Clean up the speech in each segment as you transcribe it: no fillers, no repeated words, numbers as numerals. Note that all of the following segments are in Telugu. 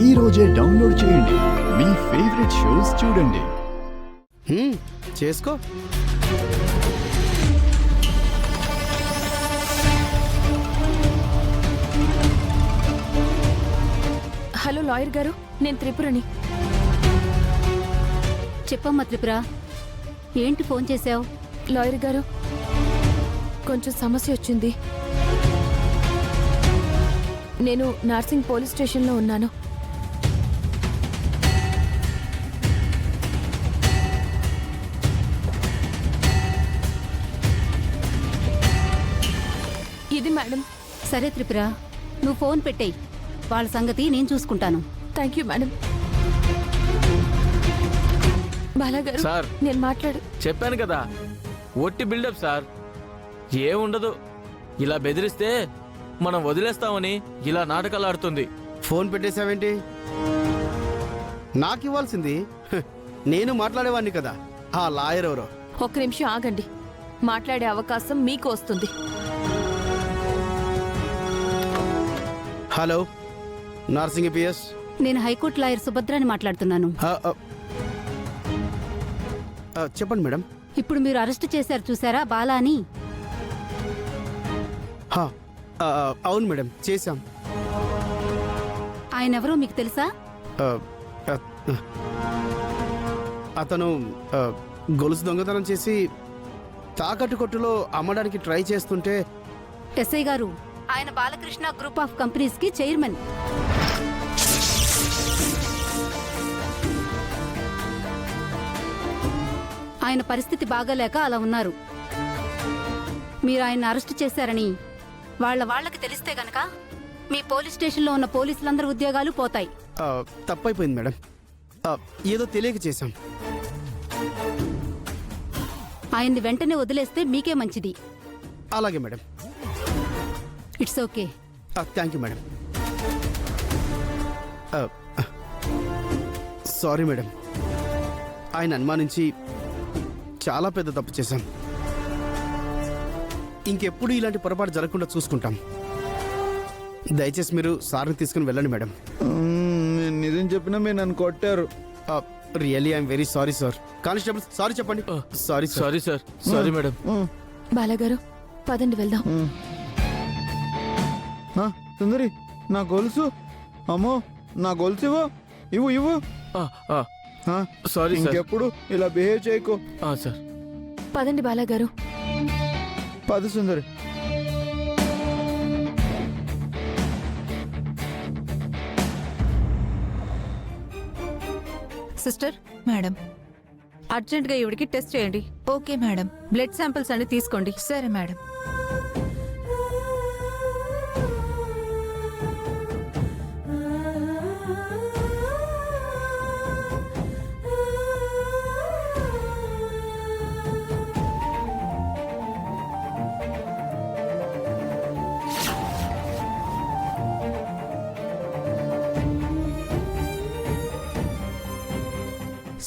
ఈ రోజే డౌన్లోడ్ చేయండి. మీ ఫేవరెట్ షోస్ చూడండి. చేసుకో. హలో లాయర్ గారు, నేను త్రిపురని. చెప్పమ్మా త్రిపుర, ఏంటి ఫోన్ చేశావు? లాయర్ గారు, కొంచెం సమస్య వచ్చింది. నేను నార్సింగ్ పోలీస్ స్టేషన్లో ఉన్నాను. ఇది మేడం. సరే త్రిపుర, నువ్వు ఫోన్ పెట్టేయి. వాళ్ళ సంగతి నేను చూసుకుంటాను. Thank you madam. బాలాగారు సార్, నేను మాట్లాడు. చెప్పాను కదా, ఒట్టి బిల్డప్ సార్. ఏముండదు, ఇలా బెదిరిస్తే మనం వదిలేస్తామని ఇలా నాటకాలు ఆడుతుంది. ఫోన్ పెట్టేశావేంటి? నాకు ఇవ్వాల్సింది నేను మాట్లాడేవాడిని కదా. ఆ లాయర్ ఎవరో. ఒక్క నిమిషం ఆగండి, మాట్లాడే అవకాశం మీకు వస్తుంది. Hello, Narsing PS. నేను హైకోర్టు లాయర్ సుభద్రాని మాట్లాడుతున్నాను. చెప్పండి మేడం. ఇప్పుడు మీరు అరెస్ట్ చేశారు చూసారా బాలా అని? అవును మేడం, చేశాం. ఆయన ఎవరో మీకు తెలుసా? అతను గొలుసు దొంగతనం చేసి తాకట్టు కొట్టులో అమ్మడానికి ట్రై చేస్తుంటే. ఎస్ఐ గారు, ఆయన బాలకృష్ణ గ్రూప్ ఆఫ్ కంపెనీస్ కి చైర్మన్. ఆయన పరిస్థితి బాగాలేక అలా ఉన్నారు. మీరు ఆయన అరెస్ట్ చేశారని వాళ్ళకి తెలిస్తే గనక మీ పోలీస్ స్టేషన్లో ఉన్న పోలీసులందరి ఉద్యోగాలు పోతాయి. తప్పైపోయింది మేడం, ఏదో తెలియక చేశాం. ఆయన్ని వెంటనే వదిలేస్తే మీకే మంచిది. అలాగే madam. It's okay. Thank you madam. Sorry madam, ఆయన అనుమానించి చాలా పెద్ద తప్పు చేశాం. ఇంకెప్పుడు ఇలాంటి పొరపాటు జరగకుండా చూసుకుంటాం. దయచేసి మీరు సార్ని తీసుకుని వెళ్ళండి మేడం. నిజం చెప్పినా మీరు నన్ను కొట్టారు. Really I'm very sorry sir. Constable sorry చెప్పండి. Sorry sorry sir. Sorry madam. బాలాగారు, పదండి వెళ్దాం. సుందరి, నా గొలుసు. అమ్మో, నా గొలుసు ఇవ్వు. ఇవ్వు ఇవ్వు. Sorry sir. ఇంకెప్పుడు ఇలా బిహేవ్ చేయకు. సార్, పదండి బాలాగారు. పద సుందరి. సిస్టర్. మేడం, అర్జెంట్గా ఈవిడికి టెస్ట్ చేయండి. Okay madam. బ్లడ్ శాంపిల్స్ అన్ని తీసుకోండి. సరే మేడం.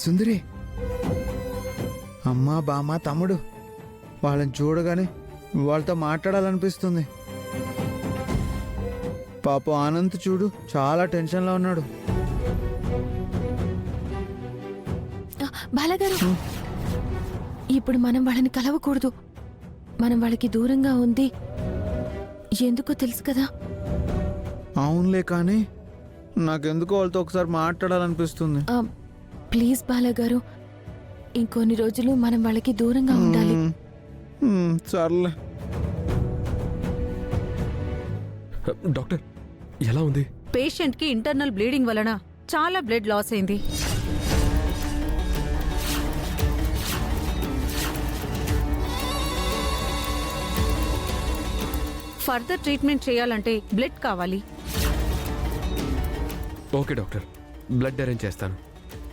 సుందరి, అమ్మా బామ్మ తమ్ముడు, వాళ్ళని చూడగానే వాళ్ళతో మాట్లాడాలనిపిస్తుంది. పాపం ఆనంద్ చూడు, చాలా టెన్షన్లో ఉన్నాడు. బాలాగారు, ఇప్పుడు మనం వాళ్ళని కలవకూడదు. మనం వాళ్ళకి దూరంగా ఉంది ఎందుకో తెలుసు కదా. అవునులే, కానీ నాకెందుకో వాళ్ళతో ఒకసారి మాట్లాడాలనిపిస్తుంది. ప్లీజ్ బాలాగారు, ఇంకొన్ని రోజులు మనం వాళ్ళకి దూరంగా ఉండాలి. సర్లే. డాక్టర్, ఎలా ఉంది? పేషెంట్కి ఇంటర్నల్ బ్లీడింగ్ వలన చాలా బ్లడ్ లాస్ అయింది. ఫర్దర్ ట్రీట్మెంట్ చేయాలంటే బ్లడ్ కావాలి. ఓకే డాక్టర్, బ్లడ్ అరేంజ్ చేస్తాను.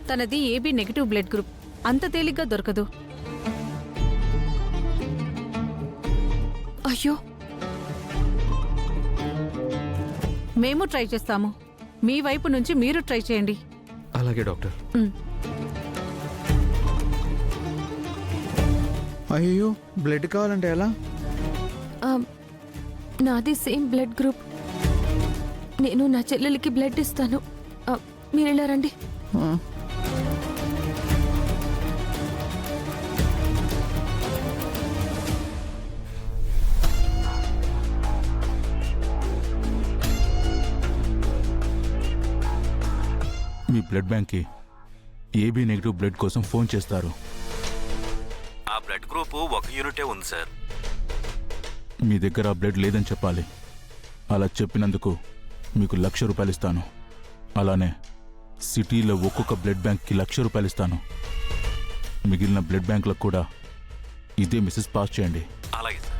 తనది ఏబీ నెగిటివ్ బ్లడ్ గ్రూప్, అంత తేలిగ్గా దొరకదు. అయ్యో, మేము ట్రై చేస్తాము. మీ వైపు నుంచి మీరు ట్రై చేయండి. అలాగే డాక్టర్. అయ్యో, బ్లడ్ కావాలంటే ఎలా? నాది సేమ్ బ్లడ్ గ్రూప్. నేను నా చెల్లెలికి బ్లడ్ ఇస్తాను. మీరు ఇలా రండి. మీ బ్లడ్ బ్యాంక్కి ఏబీ నెగిటివ్ బ్లడ్ కోసం ఫోన్ చేస్తారు. ఆ బ్లడ్ గ్రూప్ ఒక యూనిటే ఉంది సార్. మీ దగ్గర ఆ బ్లడ్ లేదని చెప్పాలి. అలా చెప్పినందుకు మీకు ₹1,00,000 ఇస్తాను. అలానే సిటీలో ఒక్కొక్క బ్లడ్ బ్యాంక్కి ₹1,00,000 ఇస్తాను. మిగిలిన బ్లడ్ బ్యాంకులకు కూడా ఇదే మెసేజ్ పాస్ చేయండి. అలాగే సార్.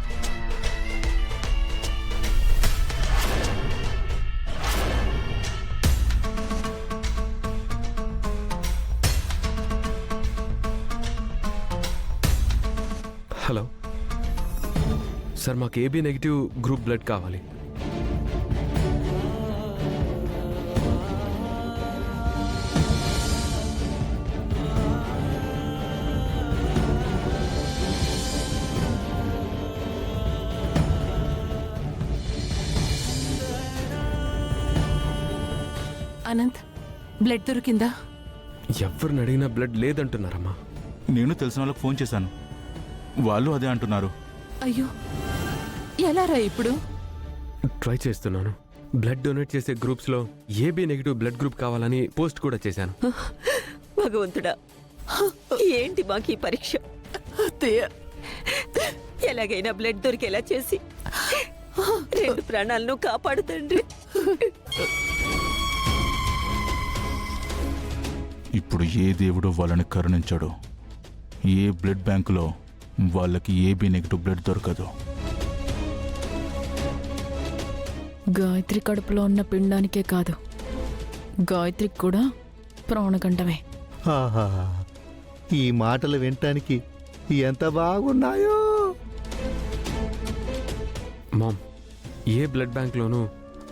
హలో సార్, మాకు ఏబీ నెగిటివ్ గ్రూప్ బ్లడ్ కావాలి. అనంత్, బ్లడ్ దొరికిందా? ఎవరిని అడిగినా బ్లడ్ లేదంటున్నారమ్మా. నేను తెలిసిన వాళ్ళకి ఫోన్ చేశాను, వాళ్ళు అదే అంటున్నారు. అయ్యో, ఎలా రా ఇప్పుడు? ట్రై చేస్తున్నాను. బ్లడ్ డొనేట్ చేసే గ్రూప్స్లో ఏబీ నెగిటివ్ బ్లడ్ గ్రూప్ కావాలని పోస్ట్ కూడా చేశాను. భగవంతుడా, ఏంటి మాకు ఈ పరీక్ష? ఎలాగైనా బ్లడ్ దొరికేలా చేసి 2 ప్రాణాలను కాపాడు తండ్రి. ఇప్పుడు ఏ దేవుడు వాళ్ళని కరుణించడు. ఏ బ్లడ్ బ్యాంకులో వాళ్ళకి ఏబీ నెగిటివ్ బ్లడ్ దొరకదు. గాయత్రి కడుపులో ఉన్న పిండానికే కాదు, గాయత్రికి కూడా ప్రాణగండమే. ఆహా, ఈ మాటలు వినటానికి ఎంత బాగున్నాయో. మామ్, ఏ బ్లడ్ బ్యాంక్లోనూ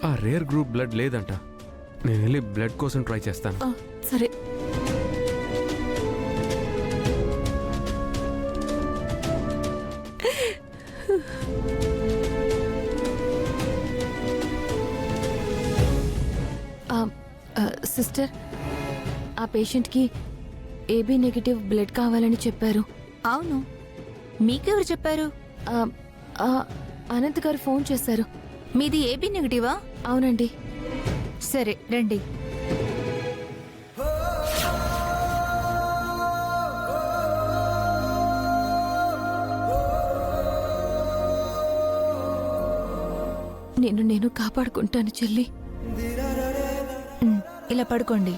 ఆ రేర్ గ్రూప్ బ్లడ్ లేదంట. నేను వెళ్ళి బ్లడ్ కోసం ట్రై చేస్తాను. సరే. సిస్టర్, ఆ పేషెంట్కి ఏబీ నెగిటివ్ బ్లడ్ కావాలని చెప్పారు. అవును, మీకెవరు చెప్పారు? అనంత్ గారు ఫోన్ చేశారు. మీది ఏబీ నెగిటివా? అవునండి. సరే రండి. నేను కాపాడుకుంటాను చెల్లి. ఇలా పడుకోండి.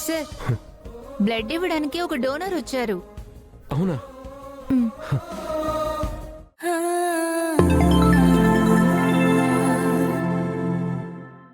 సార్, బ్లడ్ ఇవ్వడానికి ఒక డోనర్ వచ్చారు. అవునా?